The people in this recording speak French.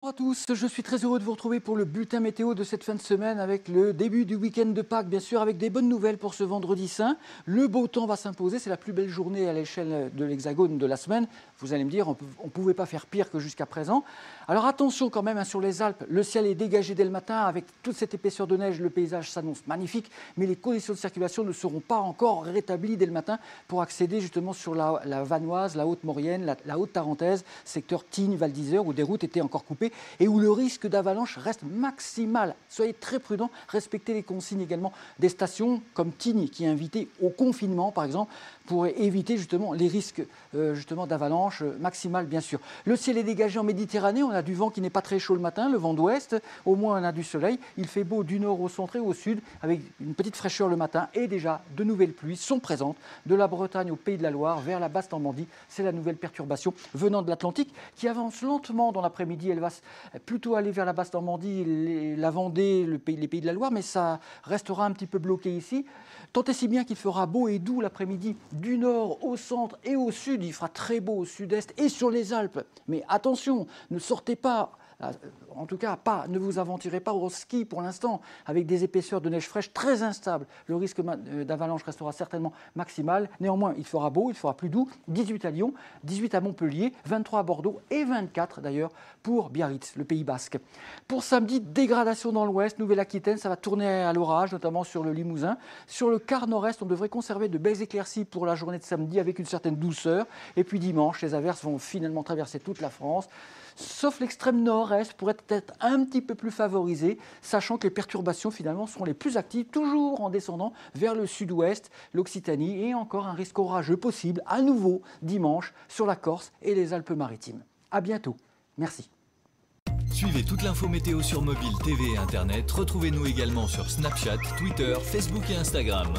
Bonjour à tous, je suis très heureux de vous retrouver pour le bulletin météo de cette fin de semaine avec le début du week-end de Pâques, bien sûr, avec des bonnes nouvelles pour ce vendredi saint. Le beau temps va s'imposer, c'est la plus belle journée à l'échelle de l'Hexagone de la semaine. Vous allez me dire, on ne pouvait pas faire pire que jusqu'à présent. Alors attention quand même sur les Alpes, le ciel est dégagé dès le matin avec toute cette épaisseur de neige, le paysage s'annonce magnifique, mais les conditions de circulation ne seront pas encore rétablies dès le matin pour accéder justement sur la Vanoise, la Haute-Maurienne, la Haute-Tarentaise, secteur Tignes, Val d'Isère, où des routes étaient encore coupées et où le risque d'avalanche reste maximal. Soyez très prudents, respectez les consignes également des stations comme Tignes qui est invité au confinement par exemple pour éviter justement les risques d'avalanche maximale bien sûr. Le ciel est dégagé en Méditerranée, on a du vent qui n'est pas très chaud le matin, le vent d'ouest, au moins on a du soleil, il fait beau du nord au centre et au sud avec une petite fraîcheur le matin et déjà de nouvelles pluies sont présentes de la Bretagne au Pays de la Loire vers la Basse-Normandie. C'est la nouvelle perturbation venant de l'Atlantique qui avance lentement dans l'après-midi, elle va plutôt aller vers la Basse-Normandie, la Vendée, les Pays de la Loire, mais ça restera un petit peu bloqué ici. Tant et si bien qu'il fera beau et doux l'après-midi du nord au centre et au sud. Il fera très beau au sud-est et sur les Alpes. Mais attention, ne sortez pas. En tout cas, ne vous aventurez pas au ski pour l'instant, avec des épaisseurs de neige fraîche très instables. Le risque d'avalanche restera certainement maximal. Néanmoins, il fera beau, il fera plus doux. 18 à Lyon, 18 à Montpellier, 23 à Bordeaux et 24 d'ailleurs pour Biarritz, le Pays Basque. Pour samedi, dégradation dans l'ouest, Nouvelle-Aquitaine, ça va tourner à l'orage, notamment sur le Limousin. Sur le quart nord-est, on devrait conserver de belles éclaircies pour la journée de samedi avec une certaine douceur. Et puis dimanche, les averses vont finalement traverser toute la France. Sauf l'extrême nord-est pourrait être un petit peu plus favorisé, sachant que les perturbations finalement seront les plus actives, toujours en descendant vers le sud-ouest, l'Occitanie, et encore un risque orageux possible à nouveau dimanche sur la Corse et les Alpes-Maritimes. À bientôt. Merci. Suivez toute l'info météo sur mobile, TV et Internet. Retrouvez-nous également sur Snapchat, Twitter, Facebook et Instagram.